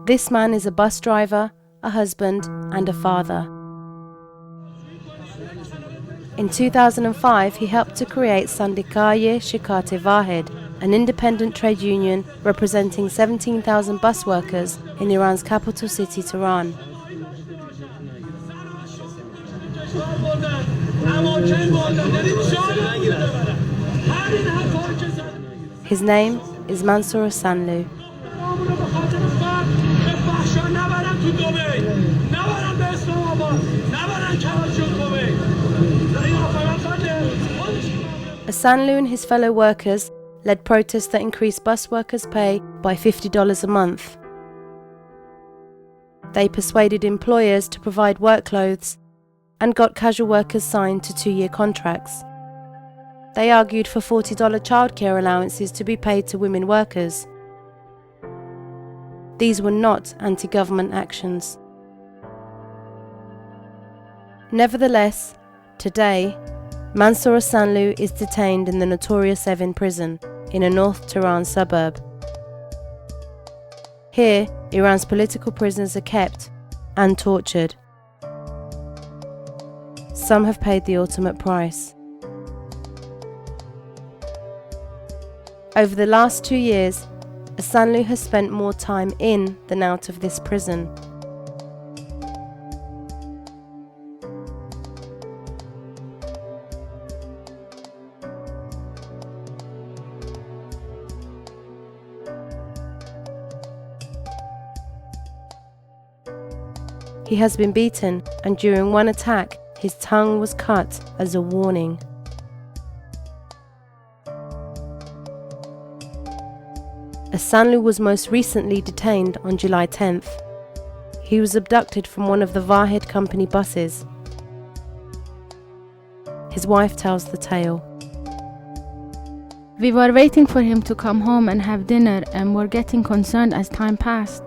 This man is a bus driver, a husband, and a father. In 2005, he helped to create Syndicate, an independent trade union representing 17,000 bus workers in Iran's capital city, Tehran. His name is Mansour Osanloo. Osanloo and his fellow workers led protests that increased bus workers' pay by $50 a month. They persuaded employers to provide work clothes and got casual workers signed to 2-year contracts. They argued for $40 childcare allowances to be paid to women workers. These were not anti-government actions. Nevertheless, today, Mansour Osanloo is detained in the notorious Evin prison in a North Tehran suburb. Here, Iran's political prisoners are kept and tortured. Some have paid the ultimate price. Over the last 2 years, Osanloo has spent more time in than out of this prison. He has been beaten, and during one attack, his tongue was cut as a warning. Osanloo was most recently detained on July 10th. He was abducted from one of the Vahed company buses. His wife tells the tale. We were waiting for him to come home and have dinner and were getting concerned as time passed.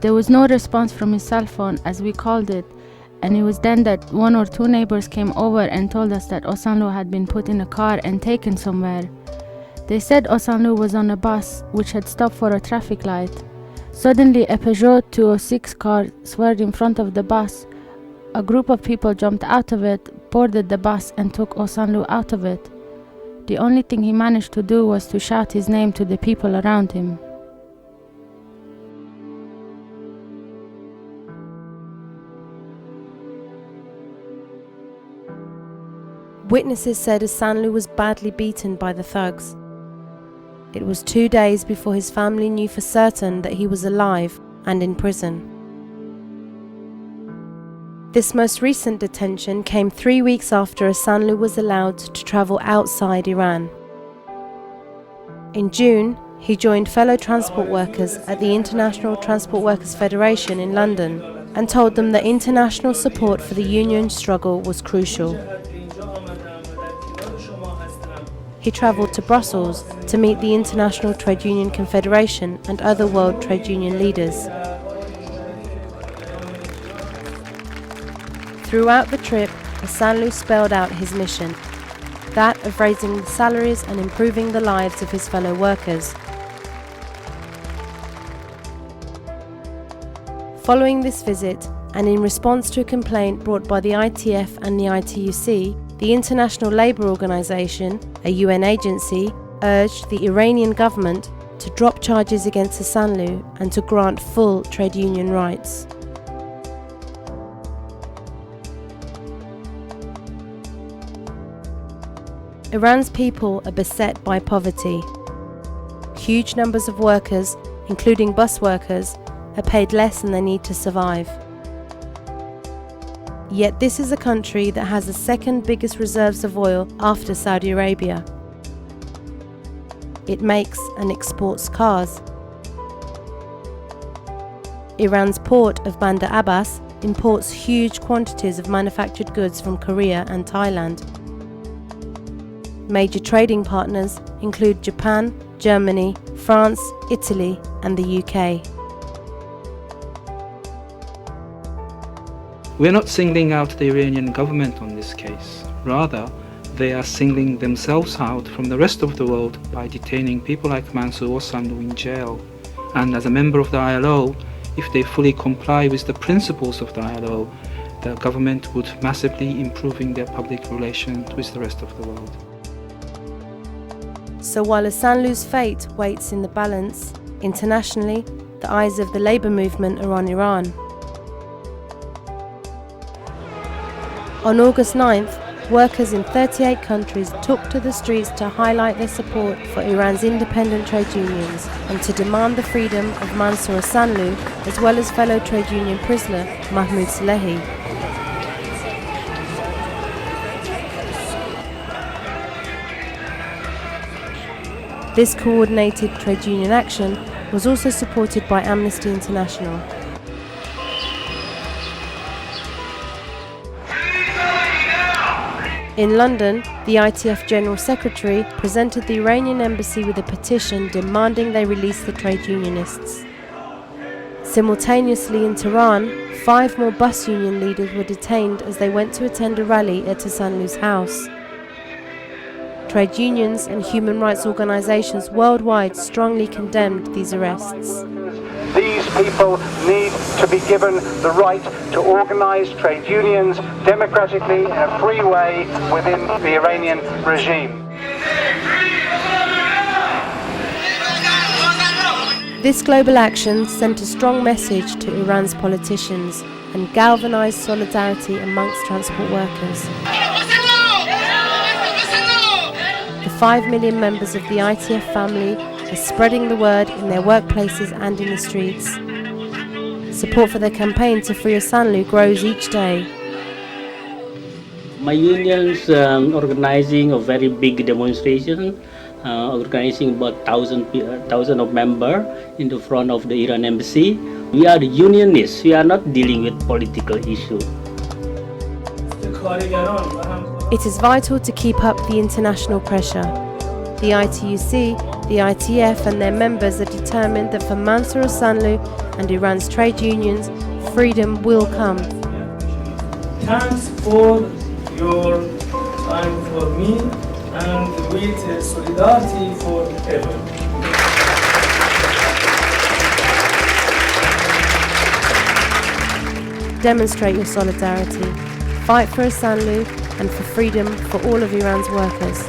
There was no response from his cell phone as we called it, and it was then that 1 or 2 neighbors came over and told us that Osanloo had been put in a car and taken somewhere. They said Osanloo was on a bus which had stopped for a traffic light. Suddenly, a Peugeot 206 car swerved in front of the bus. A group of people jumped out of it, boarded the bus, and took Osanloo out of it. The only thing he managed to do was to shout his name to the people around him. Witnesses said Osanloo was badly beaten by the thugs. It was 2 days before his family knew for certain that he was alive and in prison. This most recent detention came 3 weeks after Osanloo was allowed to travel outside Iran. In June, he joined fellow transport workers at the International Transport Workers Federation in London and told them that international support for the union struggle was crucial. He travelled to Brussels to meet the International Trade Union Confederation and other world trade union leaders. Throughout the trip, Osanloo spelled out his mission, that of raising the salaries and improving the lives of his fellow workers. Following this visit, and in response to a complaint brought by the ITF and the ITUC, the International Labour Organization, a UN agency, urged the Iranian government to drop charges against Osanloo and to grant full trade union rights. Iran's people are beset by poverty. Huge numbers of workers, including bus workers, are paid less than they need to survive. Yet this is a country that has the second biggest reserves of oil after Saudi Arabia. It makes and exports cars. Iran's port of Bandar Abbas imports huge quantities of manufactured goods from Korea and Thailand. Major trading partners include Japan, Germany, France, Italy, and the UK. We are not singling out the Iranian government on this case. Rather, they are singling themselves out from the rest of the world by detaining people like Mansour Osanloo in jail. And as a member of the ILO, if they fully comply with the principles of the ILO, the government would massively improving their public relations with the rest of the world. So while Osanloo's fate waits in the balance, internationally, the eyes of the labour movement are on Iran. On August 9th, workers in 38 countries took to the streets to highlight their support for Iran's independent trade unions and to demand the freedom of Mansour Osanloo as well as fellow trade union prisoner Mahmoud Salehi. This coordinated trade union action was also supported by Amnesty International. In London, the ITF General Secretary presented the Iranian embassy with a petition demanding they release the trade unionists. Simultaneously in Tehran, 5 more bus union leaders were detained as they went to attend a rally at Osanloo's house. Trade unions and human rights organisations worldwide strongly condemned these arrests. These people need to be given the right to organise trade unions democratically in a free way within the Iranian regime. This global action sent a strong message to Iran's politicians and galvanised solidarity amongst transport workers. The 5 million members of the ITF family are spreading the word in their workplaces and in the streets. Support for the campaign to free Osanloo grows each day. My union's organizing a very big demonstration, organizing about 1,000 of members in the front of the Iran embassy. We are unionists. We are not dealing with political issues. It is vital to keep up the international pressure. The ITUC, the ITF and their members are determined that for Mansour Osanloo and Iran's trade unions, freedom will come. Thanks for your time for me and with solidarity forever. Demonstrate your solidarity. Fight for Osanloo and for freedom for all of Iran's workers.